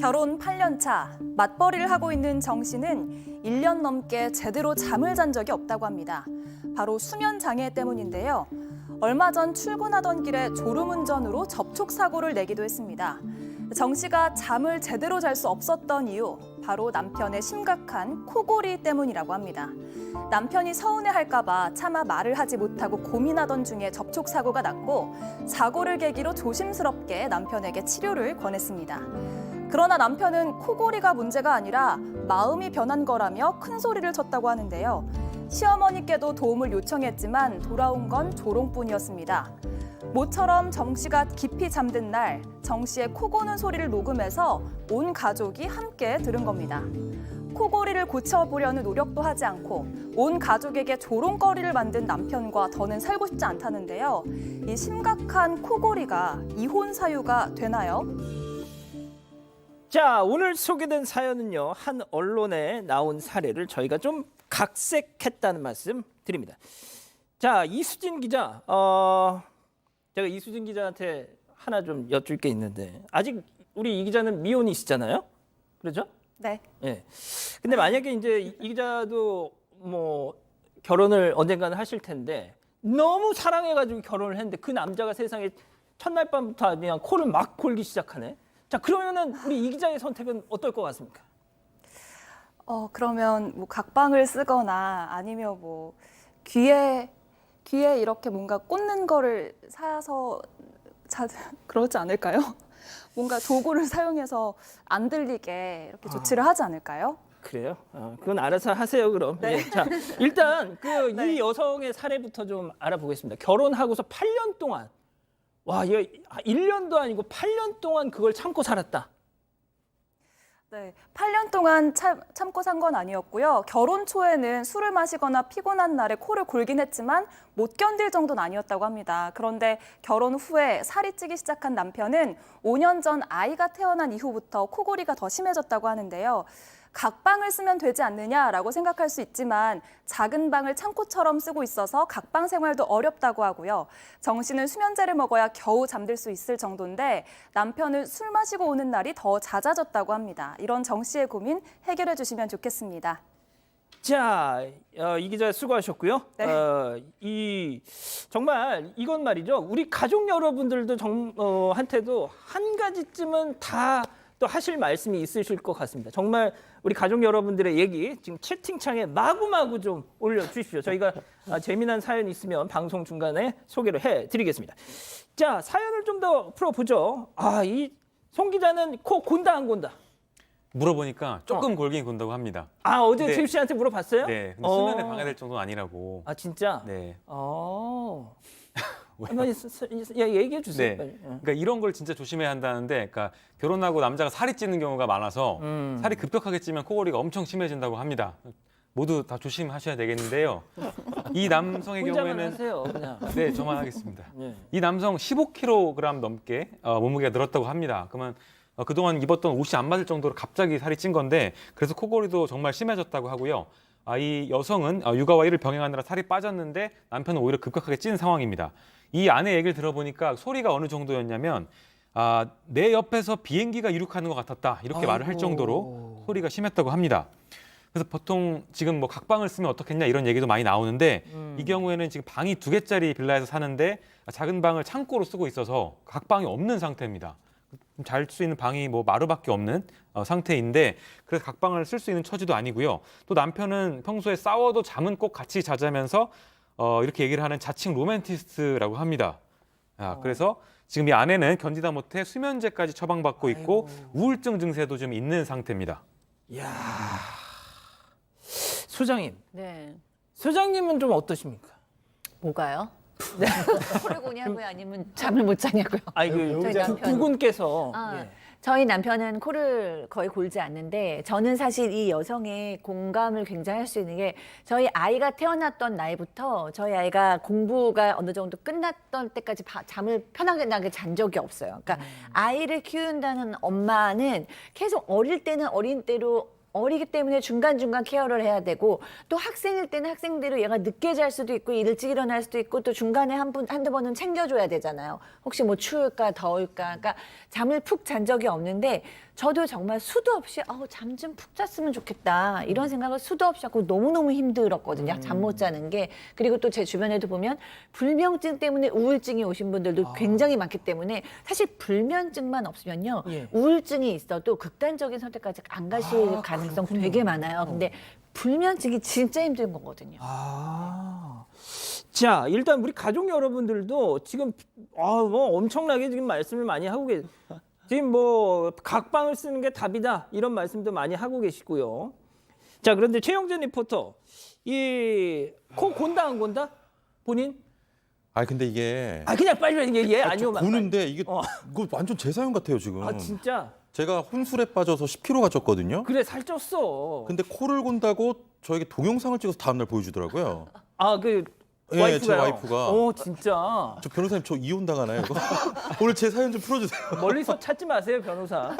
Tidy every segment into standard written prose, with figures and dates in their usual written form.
결혼 8년 차, 맞벌이를 하고 있는 정 씨는 1년 넘게 제대로 잠을 잔 적이 없다고 합니다. 바로 수면 장애 때문인데요. 얼마 전 출근하던 길에 졸음운전으로 접촉사고를 내기도 했습니다. 정 씨가 잠을 제대로 잘 수 없었던 이유, 바로 남편의 심각한 코골이 때문이라고 합니다. 남편이 서운해할까 봐 차마 말을 하지 못하고 고민하던 중에 접촉사고가 났고 사고를 계기로 조심스럽게 남편에게 치료를 권했습니다. 그러나 남편은 코골이가 문제가 아니라 마음이 변한 거라며 큰 소리를 쳤다고 하는데요. 시어머니께도 도움을 요청했지만 돌아온 건 조롱뿐이었습니다. 모처럼 정 씨가 깊이 잠든 날, 정 씨의 코 고는 소리를 녹음해서 온 가족이 함께 들은 겁니다. 코골이를 고쳐보려는 노력도 하지 않고 온 가족에게 조롱거리를 만든 남편과 더는 살고 싶지 않다는데요. 이 심각한 코골이가 이혼 사유가 되나요? 자, 오늘 소개된 사연은요, 한 언론에 나온 사례를 저희가 좀 각색했다는 말씀 드립니다. 자, 이수진 기자, 제가 이수진 기자한테 하나 좀 여쭐 게 있는데, 아직 우리 이 기자는 미혼이시잖아요, 그렇죠? 네. 예. 근데 만약에 이제 이 기자도 뭐 결혼을 언젠가는 하실 텐데 너무 사랑해가지고 결혼을 했는데 그 남자가 세상에 첫날 밤부터 그냥 코를 막 골기 시작하네. 자, 그러면은 우리 이 기자의 선택은 어떨 것 같습니까? 그러면 뭐 각방을 쓰거나 아니면 뭐 귀에 이렇게 뭔가 꽂는 거를 사서 그러지 않을까요? 뭔가 도구를 사용해서 안 들리게 이렇게 조치를 하지 않을까요? 그래요? 그건 알아서 하세요, 그럼. 네. 예, 자, 일단 네. 이 여성의 사례부터 좀 알아보겠습니다. 결혼하고서 8년 동안, 와, 이거 1년도 아니고 8년 동안 그걸 참고 살았다. 네, 8년 동안 참고 산 건 아니었고요. 결혼 초에는 술을 마시거나 피곤한 날에 코를 골긴 했지만 못 견딜 정도는 아니었다고 합니다. 그런데 결혼 후에 살이 찌기 시작한 남편은 5년 전 아이가 태어난 이후부터 코골이가 더 심해졌다고 하는데요. 각방을 쓰면 되지 않느냐라고 생각할 수 있지만 작은 방을 창고처럼 쓰고 있어서 각방 생활도 어렵다고 하고요. 정 씨는 수면제를 먹어야 겨우 잠들 수 있을 정도인데 남편은 술 마시고 오는 날이 더 잦아졌다고 합니다. 이런 정 씨의 고민 해결해 주시면 좋겠습니다. 자, 이 기자 수고하셨고요. 네. 정말 이건 말이죠. 우리 가족 여러분들도 한테도 한 가지쯤은 다 또 하실 말씀이 있으실 것 같습니다. 정말 우리 가족 여러분들의 얘기 지금 채팅창에 마구마구 좀 올려주십시오. 저희가 재미난 사연 있으면 방송 중간에 소개를 해드리겠습니다. 자, 사연을 좀 더 풀어보죠. 이 송 기자는 코 곤다 안 곤다? 물어보니까 조금 골긴 곤다고 합니다. 어제 네. 최유 씨한테 물어봤어요? 네, 근데 수면에 방해될 정도는 아니라고. 진짜? 네. 한번 얘기해 주세요. 네. 빨리. 그러니까 이런 걸 진짜 조심해야 한다는데, 그러니까 결혼하고 남자가 살이 찌는 경우가 많아서 살이 급격하게 찌면 코골이가 엄청 심해진다고 합니다. 모두 다 조심하셔야 되겠는데요. 이 남성의 혼자만 경우에는 하세요, 그냥. 네, 저만 하겠습니다. 네. 이 남성 15kg 넘게 몸무게가 늘었다고 합니다. 그러면 그동안 입었던 옷이 안 맞을 정도로 갑자기 살이 찐 건데, 그래서 코골이도 정말 심해졌다고 하고요. 이 여성은 육아와 일을 병행하느라 살이 빠졌는데 남편은 오히려 급격하게 찐 상황입니다. 이 아내 얘기를 들어보니까 소리가 어느 정도였냐면 내 옆에서 비행기가 이륙하는 것 같았다, 이렇게 말을 할 정도로 소리가 심했다고 합니다. 그래서 보통 지금 뭐 각방을 쓰면 어떻겠냐 이런 얘기도 많이 나오는데 이 경우에는 지금 방이 2개짜리 빌라에서 사는데 작은 방을 창고로 쓰고 있어서 각방이 없는 상태입니다. 잘 수 있는 방이 뭐 마루밖에 없는 상태인데, 그래서 각방을 쓸 수 있는 처지도 아니고요. 또 남편은 평소에 싸워도 잠은 꼭 같이 자자면서 이렇게 얘기를 하는 자칭 로맨티스트라고 합니다. 그래서 지금 이 아내는 견디다 못해 수면제까지 처방받고 있고 우울증 증세도 좀 있는 상태입니다. 이야, 소장님. 네. 소장님은 좀 어떠십니까? 뭐가요? 코를 고냐고요? 아니면 잠을 못 자냐고요? 저희 남편. 부군께서 저희 남편은 코를 거의 골지 않는데, 저는 사실 이 여성의 공감을 굉장히 할 수 있는 게, 저희 아이가 태어났던 나이부터 저희 아이가 공부가 어느 정도 끝났던 때까지 잠을 편하게 잔 적이 없어요. 그러니까 아이를 키운다는 엄마는 계속 어릴 때는 어린 때로 어리기 때문에 중간중간 케어를 해야 되고, 또 학생일 때는 학생대로 얘가 늦게 잘 수도 있고 일찍 일어날 수도 있고, 또 중간에 한두 번은 챙겨줘야 되잖아요. 혹시 뭐 추울까 더울까. 그러니까 잠을 푹 잔 적이 없는데, 저도 정말 수도 없이 잠 좀 푹 잤으면 좋겠다 이런 생각을 수도 없이 하고 너무너무 힘들었거든요. 잠 못 자는 게. 그리고 또 제 주변에도 보면 불면증 때문에 우울증이 오신 분들도 굉장히 많기 때문에 사실 불면증만 없으면요. 예. 우울증이 있어도 극단적인 선택까지 안 가실 가능성 되게 많아요. 근데 불면증이 진짜 힘든 거거든요. 자, 일단 우리 가족 여러분들도 지금 뭐 엄청나게 지금 말씀을 많이 하고 지금 뭐 각방을 쓰는 게 답이다 이런 말씀도 많이 하고 계시고요. 자, 그런데 최영진 리포터 이 코 곤다 안 곤다? 본인? 아 근데 이게 그냥 빨리 얘기해. 아니요. 보는데 이게 이거 완전 제 사연 같아요 지금. 진짜? 제가 혼술에 빠져서 10kg가 쪘거든요. 그래 살쪘어. 근데 코를 곤다고 저에게 동영상을 찍어서 다음날 보여주더라고요. 그 예, 와이프가요? 제 와이프가. 진짜. 저 변호사님 저 이혼 당하나요? 이거? 오늘 제 사연 좀 풀어주세요. 멀리서 찾지 마세요, 변호사.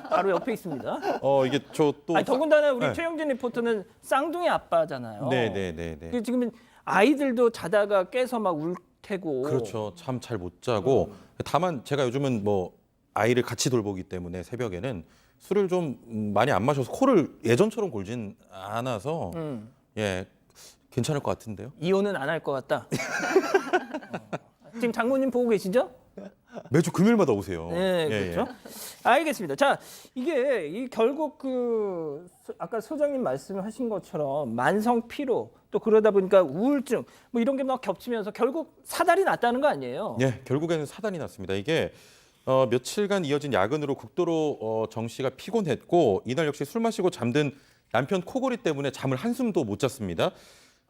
바로 옆에 있습니다. 이게 저 또. 더군다나 우리 네. 최영진 리포터는 쌍둥이 아빠잖아요. 네네네네. 지금 아이들도 자다가 깨서 막 울 테고. 그렇죠. 잠 잘 못 자고. 다만 제가 요즘은 뭐 아이를 같이 돌보기 때문에 새벽에는 술을 좀 많이 안 마셔서 코를 예전처럼 골진 않아서 예 괜찮을 것 같은데요. 이혼은 안 할 것 같다. 지금 장모님 보고 계시죠? 매주 금요일마다 오세요. 네, 예, 그렇죠. 알겠습니다. 자, 이게 결국 아까 소장님 말씀하신 것처럼 만성 피로 또 그러다 보니까 우울증 뭐 이런 게 막 겹치면서 결국 사달이 났다는 거 아니에요? 예, 결국에는 사단이 났습니다. 이게 며칠간 이어진 야근으로 극도로 정 씨가 피곤했고 이날 역시 술 마시고 잠든 남편 코골이 때문에 잠을 한숨도 못 잤습니다.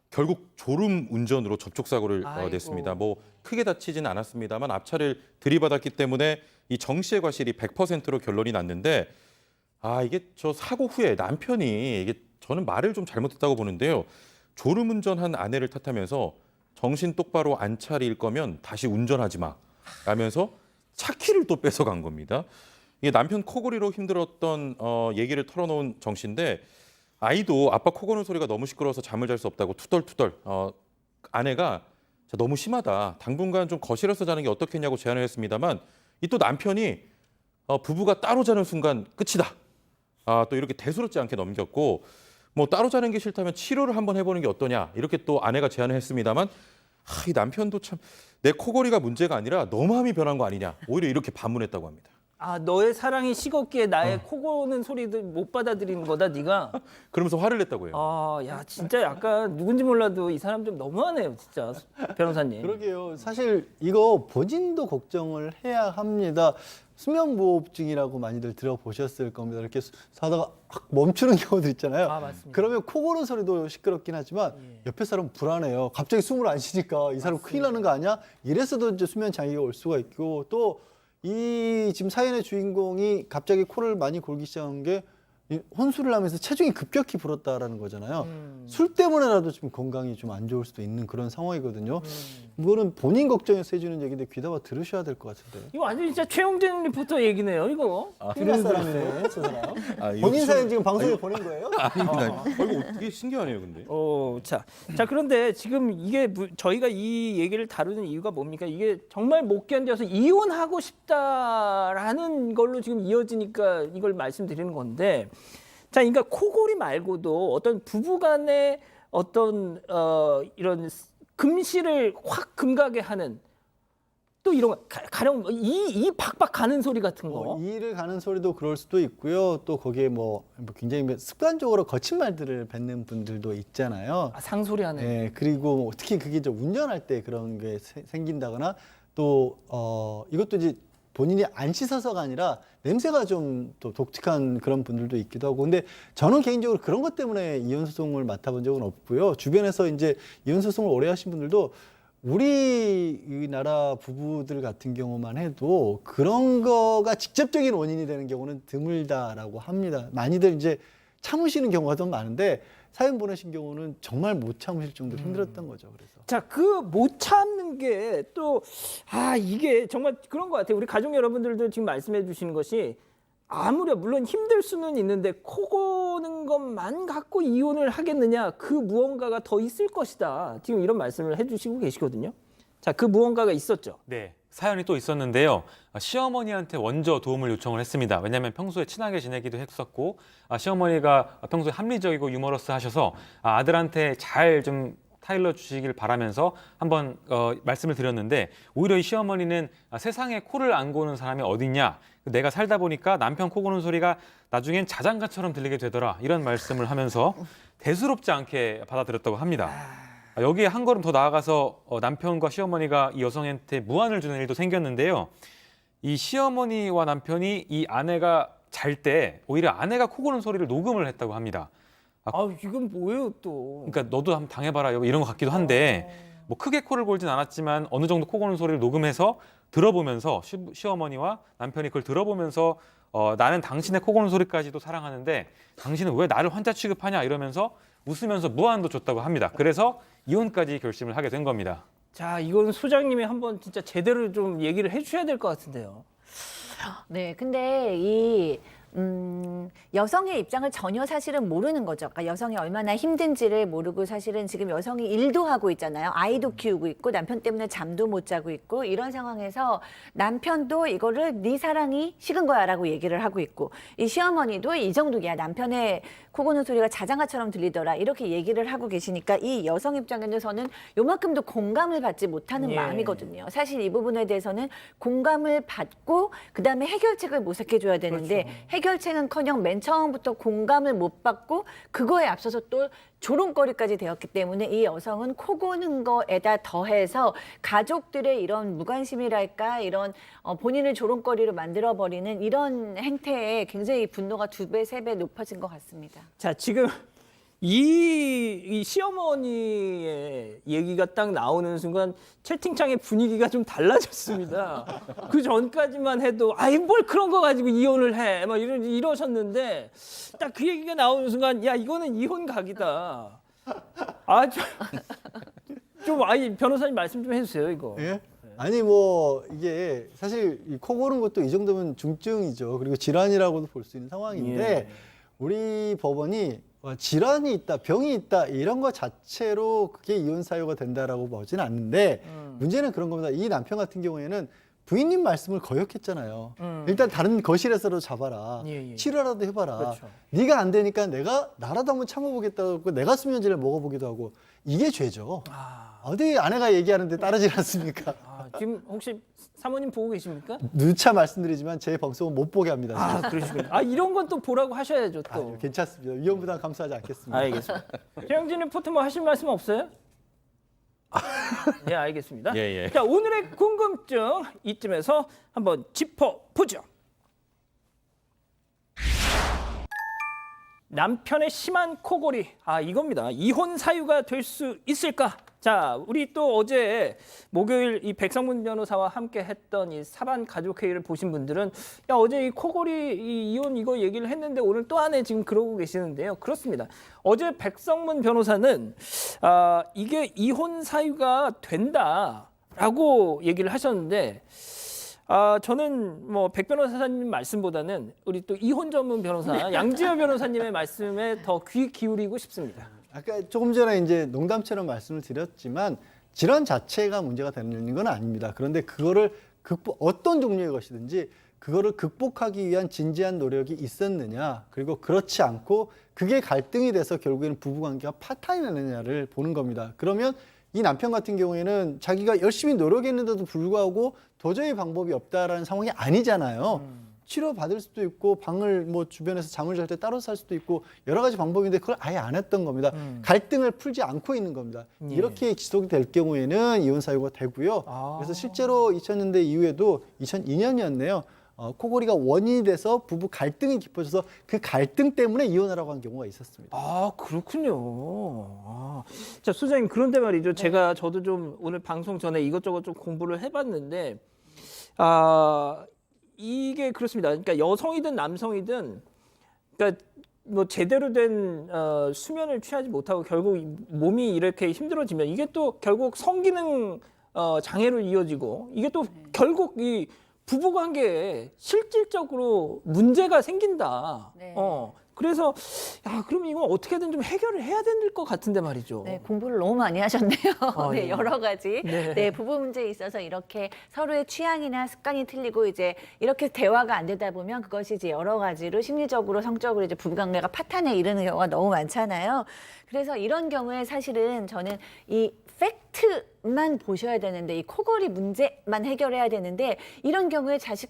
결국 졸음 운전으로 접촉 사고를 아이고. 냈습니다. 뭐 크게 다치지는 않았습니다만 앞차를 들이받았기 때문에 이 정 씨의 과실이 100%로 결론이 났는데 이게 저 사고 후에 남편이 이게 저는 말을 좀 잘못했다고 보는데요. 졸음 운전한 아내를 탓하면서 정신 똑바로 안 차릴 거면 다시 운전하지 마 라면서 차 키를 또 뺏어간 겁니다. 이게 남편 코골이로 힘들었던 얘기를 털어놓은 정 씨인데 아이도 아빠 코 고는 소리가 너무 시끄러워서 잠을 잘 수 없다고 투덜투덜 아내가 너무 심하다. 당분간 좀 거실에서 자는 게 어떻겠냐고 제안을 했습니다만 이 또 남편이 부부가 따로 자는 순간 끝이다. 또 이렇게 대수롭지 않게 넘겼고 뭐 따로 자는 게 싫다면 치료를 한번 해보는 게 어떠냐 이렇게 또 아내가 제안을 했습니다만 이 남편도 참 내 코골이가 문제가 아니라 너무함이 변한 거 아니냐 오히려 이렇게 반문했다고 합니다. 너의 사랑이 식었기에 나의 코 고는 소리도 못 받아들이는 거다, 네가. 그러면서 화를 냈다고 해요. 야, 진짜 약간 누군지 몰라도 이 사람 좀 너무하네요, 진짜. 변호사님. 그러게요. 사실 이거 본인도 걱정을 해야 합니다. 수면무호흡증이라고 많이들 들어보셨을 겁니다. 이렇게 자다가 멈추는 경우도 있잖아요. 맞습니다. 그러면 코 고는 소리도 시끄럽긴 하지만 옆에 사람 불안해요. 갑자기 숨을 안 쉬니까 이 사람 큰일 나는 거 아니야? 이래서도 이제 수면 장애가 올 수가 있고 또 이 지금 사연의 주인공이 갑자기 코를 많이 골기 시작한 게 혼술을 하면서 체중이 급격히 불었다라는 거잖아요. 술 때문에라도 지금 건강이 좀 안 좋을 수도 있는 그런 상황이거든요. 이거는 본인 걱정해서 해주는 얘기인데 귀담아 들으셔야 될 것 같은데. 이거 완전 진짜 최영진 리포터 얘기네요, 이거. 들은 사람이네, 저 사람. 이거 본인 사연 지금 방송에 이거- 보낸 거예요? 아닙니다. 이거 되게 신기하네요, 근데. 자, 그런데 지금 이게 저희가 이 얘기를 다루는 이유가 뭡니까? 이게 정말 못 견뎌서 이혼하고 싶다라는 걸로 지금 이어지니까 이걸 말씀드리는 건데, 자, 그러니까 코골이 말고도 어떤 부부간의 어떤 이런 금실을 확 금가게 하는 또 이런 거, 가령 이 박박 가는 소리 같은 거. 이를 가는 소리도 그럴 수도 있고요. 또 거기에 뭐 굉장히 습관적으로 거친 말들을 뱉는 분들도 있잖아요. 상소리 하는. 네, 그리고 특히 그게 좀 운전할 때 그런 게 생긴다거나 또 이것도 이제 본인이 안 씻어서가 아니라 냄새가 좀 또 독특한 그런 분들도 있기도 하고. 근데 저는 개인적으로 그런 것 때문에 이혼 소송을 맡아본 적은 없고요. 주변에서 이제 이혼 소송을 오래 하신 분들도 우리나라 부부들 같은 경우만 해도 그런 거가 직접적인 원인이 되는 경우는 드물다라고 합니다. 많이들 이제 참으시는 경우가 더 많은데 사연 보내신 경우는 정말 못 참으실 정도로 힘들었던 거죠. 그래서. 자, 그 못 참는 게 또 이게 정말 그런 것 같아요. 우리 가족 여러분들도 지금 말씀해 주시는 것이 아무려 물론 힘들 수는 있는데 코 고는 것만 갖고 이혼을 하겠느냐, 그 무언가가 더 있을 것이다. 지금 이런 말씀을 해주시고 계시거든요. 자, 그 무언가가 있었죠. 네. 사연이 또 있었는데요. 시어머니한테 먼저 도움을 요청을 했습니다. 왜냐하면 평소에 친하게 지내기도 했었고 시어머니가 평소에 합리적이고 유머러스 하셔서 아들한테 잘 좀 타일러 주시길 바라면서 한번 말씀을 드렸는데 오히려 이 시어머니는 세상에 코를 안 고는 사람이 어딨냐. 내가 살다 보니까 남편 코 고는 소리가 나중엔 자장가처럼 들리게 되더라. 이런 말씀을 하면서 대수롭지 않게 받아들였다고 합니다. 여기에 한 걸음 더 나아가서 남편과 시어머니가 이 여성한테 무안을 주는 일도 생겼는데요. 이 시어머니와 남편이 이 아내가 잘 때 오히려 아내가 코 고는 소리를 녹음을 했다고 합니다. 아, 이건 뭐예요 또? 그러니까 너도 한번 당해봐라 이런 것 같기도 한데 뭐 크게 코를 골진 않았지만 어느 정도 코 고는 소리를 녹음해서 들어보면서 시어머니와 남편이 그걸 들어보면서 나는 당신의 코 고는 소리까지도 사랑하는데 당신은 왜 나를 환자 취급하냐 이러면서 웃으면서 무안도 줬다고 합니다. 그래서 이혼까지 결심을 하게 된 겁니다. 자, 이건 소장님이 한번 진짜 제대로 좀 얘기를 해주셔야 될 것 같은데요. 네, 근데 이 여성의 입장을 전혀 사실은 모르는 거죠. 그러니까 여성이 얼마나 힘든지를 모르고 사실은 지금 여성이 일도 하고 있잖아요. 아이도 키우고 있고 남편 때문에 잠도 못 자고 있고 이런 상황에서 남편도 이거를 네 사랑이 식은 거야라고 얘기를 하고 있고 이 시어머니도 이 정도야 남편의 코 고는 소리가 자장가처럼 들리더라 이렇게 얘기를 하고 계시니까 이 여성 입장에서는 요만큼도 공감을 받지 못하는 예. 마음이거든요. 사실 이 부분에 대해서는 공감을 받고 그다음에 해결책을 모색해 줘야 되는데 그렇죠. 해결책은커녕 맨 처음부터 공감을 못 받고 그거에 앞서서 또 조롱거리까지 되었기 때문에 이 여성은 코 고는 거에다 더해서 가족들의 이런 무관심이랄까 이런 본인을 조롱거리로 만들어버리는 이런 행태에 굉장히 분노가 2배, 3배 높아진 것 같습니다. 자, 지금 이 시어머니의 얘기가 딱 나오는 순간 채팅창의 분위기가 좀 달라졌습니다. 그 전까지만 해도 아이 뭘 그런 거 가지고 이혼을 해 막 이러셨는데 딱 그 얘기가 나오는 순간 야 이거는 이혼 각이다. 아이 변호사님 말씀 좀 해주세요 이거. 예? 아니 뭐 이게 사실 이 코 고는 것도 이 정도면 중증이죠. 그리고 질환이라고도 볼 수 있는 상황인데 예. 우리 법원이 질환이 있다, 병이 있다 이런 것 자체로 그게 이혼 사유가 된다라고 보지는 않는데 문제는 그런 겁니다. 이 남편 같은 경우에는 부인님 말씀을 거역했잖아요. 일단 다른 거실에서도 잡아라. 예. 치료라도 해봐라. 그렇죠. 네가 안 되니까 나라도 한번 참아보겠다고 내가 수면제를 먹어보기도 하고 이게 죄죠. 어디 아내가 얘기하는데 따르지 않습니까? 지금 혹시 사모님 보고 계십니까? 누차 말씀드리지만 제 방송은 못 보게 합니다. 그러시군요. 이런 건 또 보라고 하셔야죠 또. 괜찮습니다. 위험 부담 감수하지 않겠습니다. 알겠습니다. 최영진 리포터 뭐 하실 말씀 없어요? 네, 알겠습니다. 예. 자, 오늘의 궁금증 이쯤에서 한번 짚어보죠. 남편의 심한 코골이, 이겁니다. 이혼 사유가 될 수 있을까? 자, 우리 또 어제 목요일 이 백성문 변호사와 함께 했던 이 사반 가족회의를 보신 분들은 야, 어제 이 코골이 이 이혼 이거 얘기를 했는데 오늘 또 안에 지금 그러고 계시는데요. 그렇습니다. 어제 백성문 변호사는 이게 이혼 사유가 된다라고 얘기를 하셨는데 저는 뭐 백 변호사님 말씀보다는 우리 또 이혼 전문 변호사 양지열 변호사님의 말씀에 더 귀 기울이고 싶습니다. 아까 조금 전에 이제 농담처럼 말씀을 드렸지만 질환 자체가 문제가 되는 건 아닙니다. 그런데 그거를 어떤 종류의 것이든지 그거를 극복하기 위한 진지한 노력이 있었느냐, 그리고 그렇지 않고 그게 갈등이 돼서 결국에는 부부관계가 파탄이 나느냐를 보는 겁니다. 그러면 이 남편 같은 경우에는 자기가 열심히 노력했는데도 불구하고 도저히 방법이 없다라는 상황이 아니잖아요. 치료받을 수도 있고 방을 뭐 주변에서 잠을 잘 때 따로 살 수도 있고 여러 가지 방법인데 그걸 아예 안 했던 겁니다. 갈등을 풀지 않고 있는 겁니다. 예. 이렇게 지속이 될 경우에는 이혼 사유가 되고요. 그래서 실제로 2000년대 이후에도 2002년이었네요. 코골이가 원인이 돼서 부부 갈등이 깊어져서 그 갈등 때문에 이혼하라고 한 경우가 있었습니다. 그렇군요. 자, 소장님, 그런데 말이죠. 저도 좀 오늘 방송 전에 이것저것 좀 공부를 해봤는데, 이게 그렇습니다. 그러니까 여성이든 남성이든, 그러니까 뭐 제대로 된 수면을 취하지 못하고 결국 몸이 이렇게 힘들어지면 이게 또 결국 성기능 장애로 이어지고 이게 또 결국 이 부부관계에 실질적으로 문제가 생긴다. 네. 그래서 야, 그럼 이거 어떻게든 좀 해결을 해야 될 것 같은데 말이죠. 네, 공부를 너무 많이 하셨네요. 네, 예. 여러 가지. 네. 네. 부부 문제에 있어서 이렇게 서로의 취향이나 습관이 틀리고 이제 이렇게 대화가 안 되다 보면 그것이 이제 여러 가지로 심리적으로, 성적으로 이제 부부관계가 파탄에 이르는 경우가 너무 많잖아요. 그래서 이런 경우에 사실은 저는 이 팩트만 보셔야 되는데 이 코골이 문제만 해결해야 되는데 이런 경우에 다시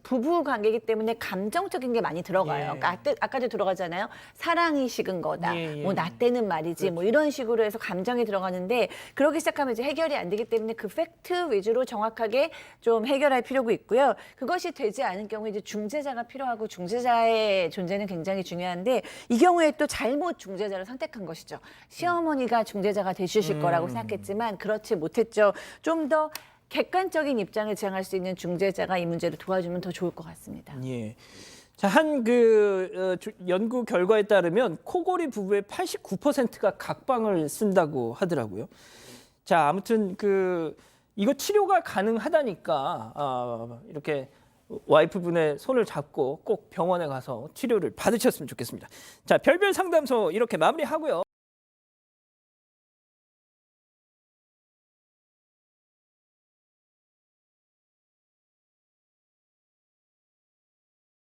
부부 관계이기 때문에 감정적인 게 많이 들어가요. 예. 그러니까 아까도 들어가잖아요. 사랑이 식은 거다. 예, 예. 뭐 나 때는 말이지. 뭐 이런 식으로 해서 감정이 들어가는데 그러기 시작하면 이제 해결이 안 되기 때문에 그 팩트 위주로 정확하게 좀 해결할 필요가 있고요. 그것이 되지 않은 경우에 이제 중재자가 필요하고 중재자의 존재는 굉장히 중요한데 이 경우에 또 잘못 중재자를 선택한 것이죠. 시어머니가 중재자가 되주실 거라고 생각했지만 그렇지 못했죠. 좀 더 객관적인 입장을 지향할 수 있는 중재자가 이 문제를 도와주면 더 좋을 것 같습니다. 예. 자, 연구 결과에 따르면 코골이 부부의 89%가 각방을 쓴다고 하더라고요. 자, 아무튼 이거 치료가 가능하다니까 이렇게 와이프분의 손을 잡고 꼭 병원에 가서 치료를 받으셨으면 좋겠습니다. 자, 별별 상담소 이렇게 마무리하고요.